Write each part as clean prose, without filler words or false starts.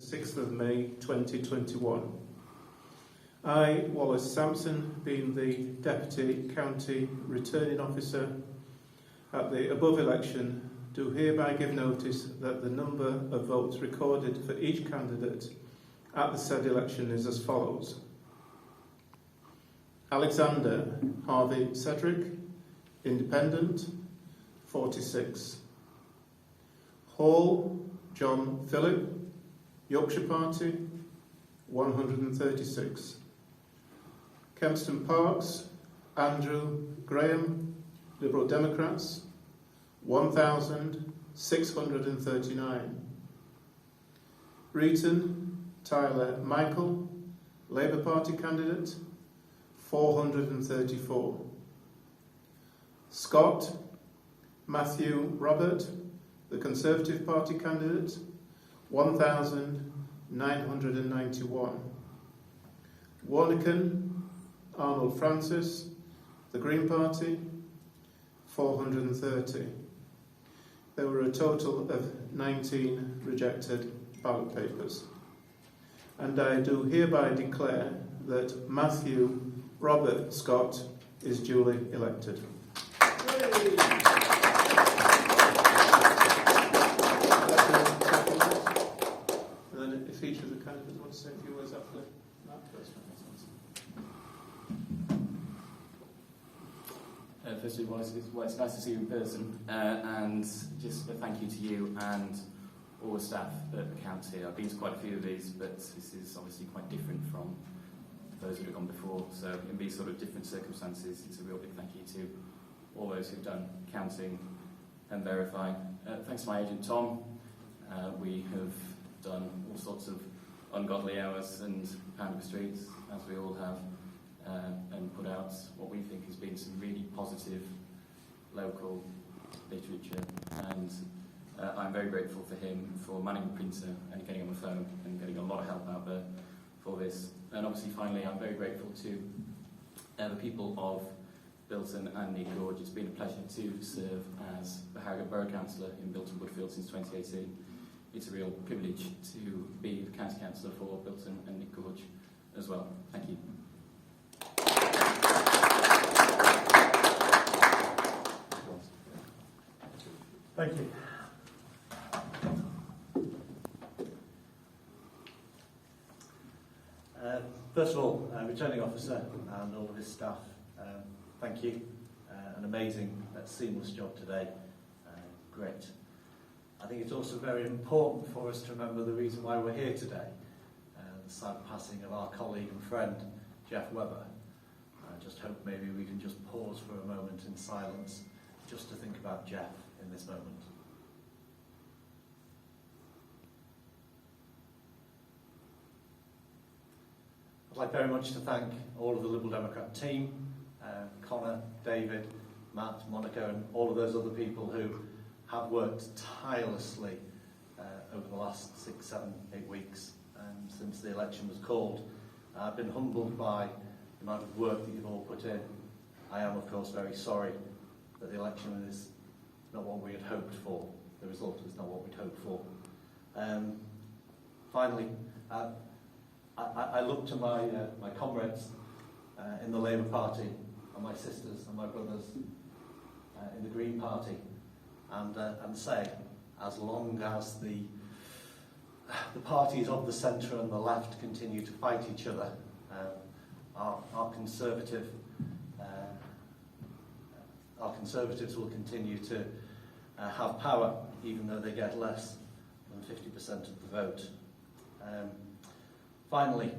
6th of May 2021. I, Wallace Sampson, being the Deputy County Returning Officer at the above election, do hereby give notice that the number of votes recorded for each candidate at the said election is as follows. Alexander Harvey Cedric, Independent, 46. Hall John Philip, Yorkshire Party, 136. Kempston Parks, Andrew Graham, Liberal Democrats, 1,639. Reeton Tyler Michael, Labour Party candidate, 434. Scott Matthew Robert, the Conservative Party candidate, 1,991. Warnican Arnold Francis, the Green Party, 430. There were a total of 19 rejected ballot papers. And I do hereby declare that Matthew Robert Scott is duly elected. And then if each of the candidates wants to say a few words after that first one. Firstly, Wallace, it's nice to see you in person, and just a thank you to you and all the staff at the county. I've been to quite a few of these, but this is obviously quite different from those that have gone before. So in these sort of different circumstances, it's a real big thank you to all those who've done counting and verifying. Thanks to my agent Tom. We have done all sorts of ungodly hours and pounded the streets, as we all have. And put out what we think has been some really positive local literature, and I'm very grateful for him for manning the printer and getting on the phone and getting a lot of help out there for this. And obviously finally I'm very grateful to the people of Bilton and Nidd Gorge. It's been a pleasure to serve as the Harrogate Borough Councillor in Bilton Woodfield since 2018. It's a real privilege to be the County Councillor for Bilton and Nidd Gorge as well. Thank you. Thank you. First of all, Returning Officer and all of his staff, thank you. An amazing, seamless job today. Great. I think it's also very important for us to remember the reason why we're here today. The sad passing of our colleague and friend, Jeff Webber. I just hope maybe we can just pause for a moment in silence just to think about Jeff in this moment. I'd like very much to thank all of the Liberal Democrat team, Connor, David, Matt, Monica, and all of those other people who have worked tirelessly over the last 6, 7, 8 weeks since the election was called. I've been humbled by the amount of work that you've all put in. I am, of course, very sorry that the election is not what we had hoped for. The result is not what we'd hoped for. Finally, I look to my comrades in the Labour Party and my sisters and my brothers in the Green Party and say, as long as the parties of the centre and the left continue to fight each other, our Conservatives will continue to have power, even though they get less than 50% of the vote. Finally,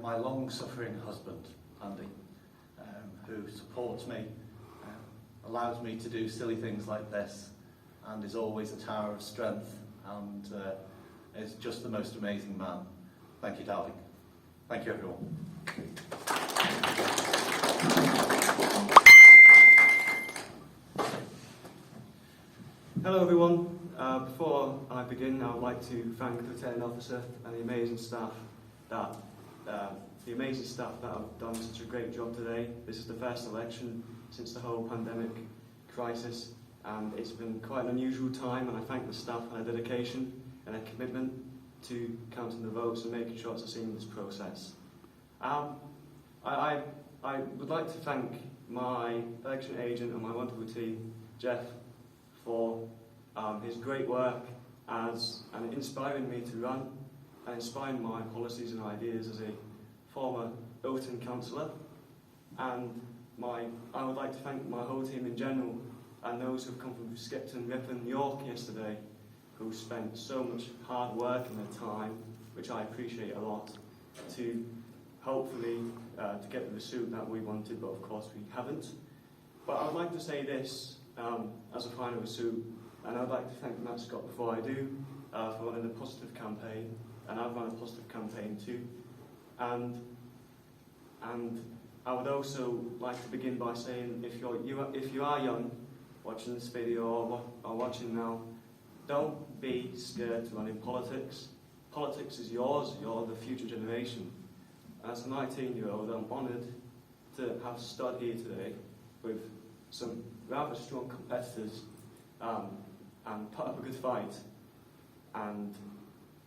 my long-suffering husband, Andy, who supports me, allows me to do silly things like this, and is always a tower of strength, and is just the most amazing man. Thank you, darling. Thank you, everyone. Hello everyone. Before I begin, I would like to thank the Returning Officer and the amazing staff that have done such a great job today. This is the first election since the whole pandemic crisis, and it's been quite an unusual time, and I thank the staff for their dedication and their commitment to counting the votes and making sure it's a seamless process. I would like to thank my election agent and my wonderful team, Jeff, for his great work and inspiring me to run and inspiring my policies and ideas as a former Bilton councillor. And I would like to thank my whole team in general and those who've come from Skipton, Ripon, York yesterday, who spent so much hard work and their time, which I appreciate a lot, to hopefully to get the result that we wanted, but of course we haven't. But I'd like to say this as a final result, and I'd like to thank Matt Scott before I do for running a positive campaign, and I've run a positive campaign too. And I would also like to begin by saying, if you are young, watching this video or watching now, don't be scared to run in politics. Politics is yours, you're the future generation. As a 19-year-old, I'm honoured to have stood here today with some rather strong competitors and put up a good fight. And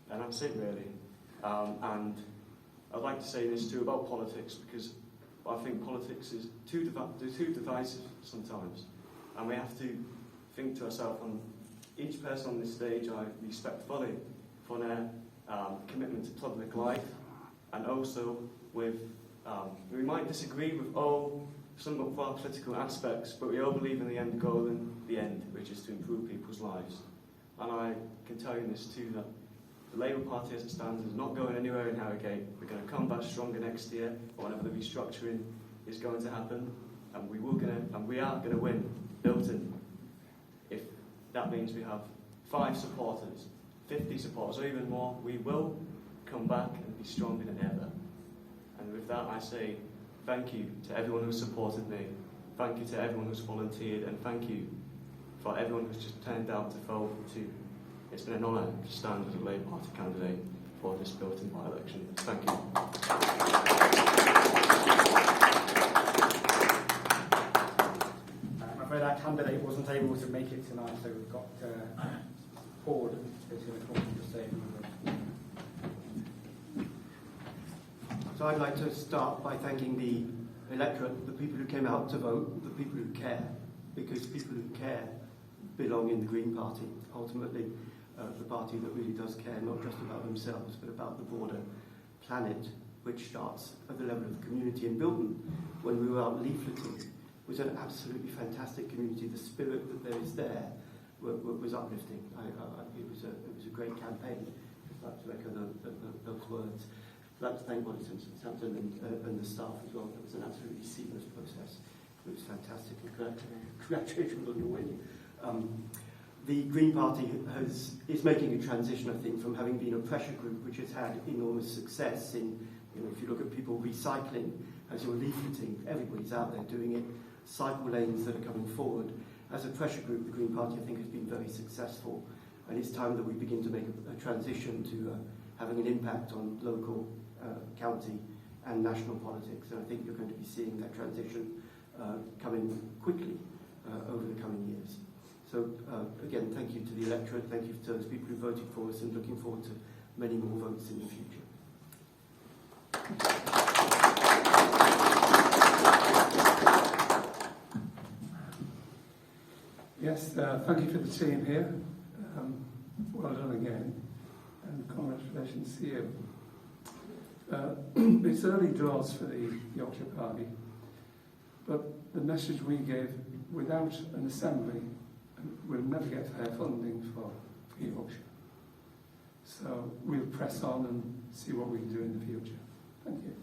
that's it really. And I'd like to say this too about politics, because I think politics is too divisive sometimes. And we have to think to ourselves, on each person on this stage I respect fully for their commitment to public life, and also with, we might disagree with some of our political aspects, but we all believe in the end goal and the end, which is to improve people's lives. And I can tell you this too, that the Labour Party as it stands is not going anywhere in Harrogate. We're going to come back stronger next year, or whenever the restructuring is going to happen, and we are going to win Bilton. If that means we have 5 supporters, 50 supporters, or even more, we will come back and be stronger than ever. And with that, I say thank you to everyone who supported me, thank you to everyone who's volunteered, and thank you for everyone who's just turned out to vote too. It's been an honour to stand as a Labour Party candidate for this Bilton by-election. Thank you. I'm afraid our candidate wasn't able to make it tonight, so we've got Paul who's going to come to say. So I'd like to start by thanking the electorate, the people who came out to vote, the people who care, because people who care belong in the Green Party. Ultimately, the party that really does care, not just about themselves, but about the broader planet, which starts at the level of the community in Bilton. When we were out leafleting, it was an absolutely fantastic community. The spirit that there is there was uplifting. It was a great campaign. I'd like to echo those words. I'd like to thank Molly Sampson and the staff as well. It was an absolutely seamless process. It was fantastic. Congratulations on your win. The Green Party is making a transition, I think, from having been a pressure group which has had enormous success in, if you look at people recycling, as you're leafleting, everybody's out there doing it, cycle lanes that are coming forward. As a pressure group, the Green Party, I think, has been very successful, and it's time that we begin to make a transition to having an impact on local, county and national politics, and I think you're going to be seeing that transition coming quickly over the coming years. So again, thank you to the electorate, thank you to those people who voted for us, and looking forward to many more votes in the future. Yes, thank you for the team here. Well done again, and congratulations to you. It's early doors for the Yorkshire Party, but the message we gave, without an assembly, we'll never get fair funding for Yorkshire. So we'll press on and see what we can do in the future. Thank you.